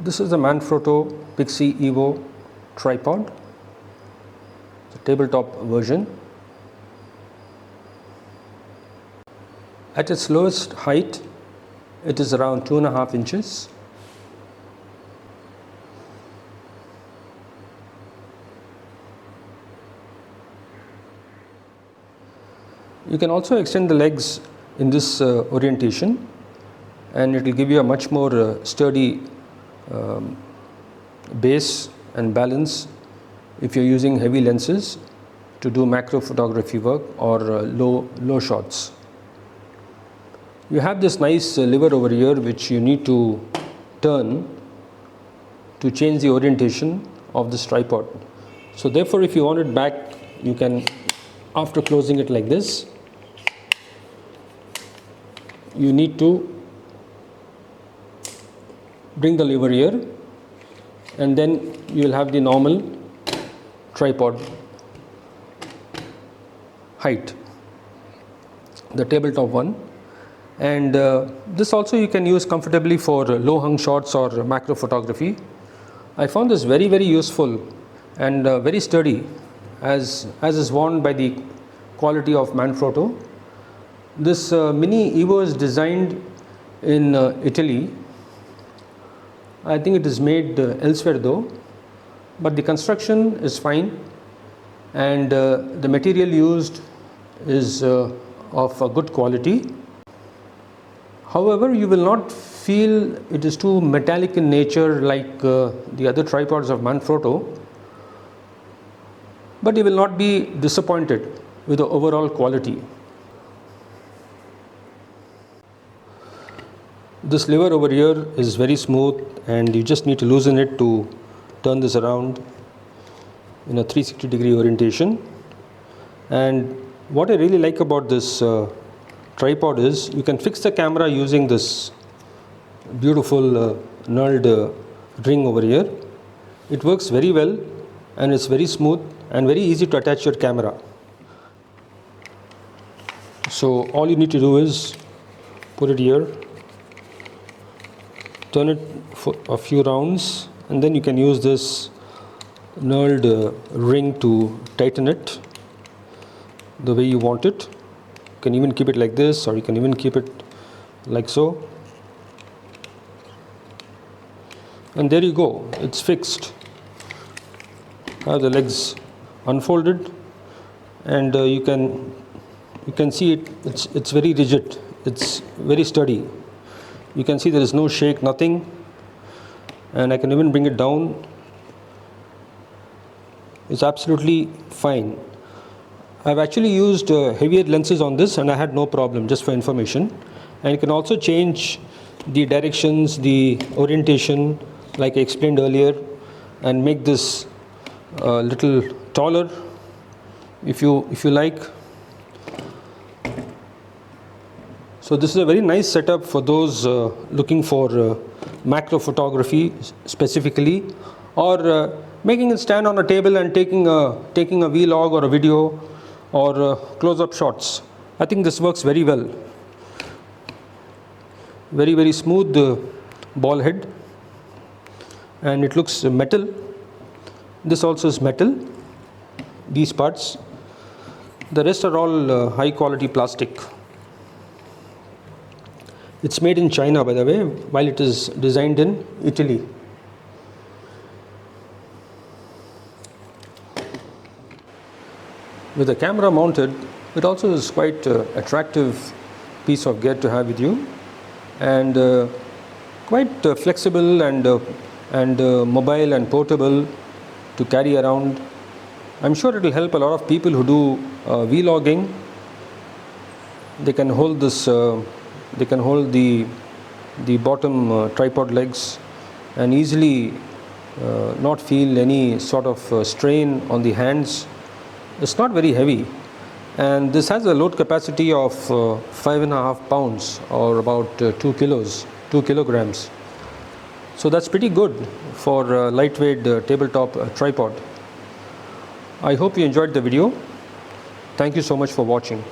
This is the Manfrotto Pixi Evo tripod, the tabletop version. At its lowest height, it is around 2.5 inches. You can also extend the legs in this orientation, and it will give you a much more sturdy base and balance if you're using heavy lenses to do macro photography work or low shots. You have this nice lever over here which you need to turn to change the orientation of this tripod. So therefore, if you want it back, you can, after closing it like this, you need to bring the lever here, and then you will have the normal tripod height, the tabletop one. And this also you can use comfortably for low hung shots or macro photography. I found this very useful and very sturdy, as is warned by the quality of Manfrotto. This mini Evo is designed in Italy. I think it is made elsewhere though, but the construction is fine, and the material used is of a good quality. However, you will not feel it is too metallic in nature like the other tripods of Manfrotto, but you will not be disappointed with the overall quality. This lever over here is very smooth, and you just need to loosen it to turn this around in a 360-degree orientation. And what I really like about this tripod is you can fix the camera using this beautiful knurled ring over here. It works very well, and it's very smooth and very easy to attach your camera. So all you need to do is put it here, turn it for a few rounds, and then you can use this knurled ring to tighten it the way you want it. You can even keep it like this, or you can even keep it like so. And there you go, it's fixed. Have the legs unfolded, and you can see it's very rigid, it's very sturdy. You can see there is no shake, nothing, and I can even bring it down. It's absolutely fine. I've actually used heavier lenses on this, and I had no problem, just for information. And you can also change the directions, the orientation, like I explained earlier, and make this a little taller if you like. So this is a very nice setup for those looking for macro photography specifically, or making it stand on a table and taking a vlog or a video or close-up shots. I think this works very well. Very smooth ball head, and it looks metal. This also is metal, these parts. The rest are all high quality plastic. It's made in China, by the way, while it is designed in Italy. With the camera mounted, it also is quite attractive piece of gear to have with you, and quite flexible and mobile and portable to carry around. I'm sure it will help a lot of people who do vlogging. They can hold this. They can hold the bottom tripod legs and easily not feel any sort of strain on the hands. It's not very heavy, and this has a load capacity of 5.5 pounds, or about 2 kilograms. So that's pretty good for a lightweight tabletop tripod. I hope you enjoyed the video. Thank you so much for watching.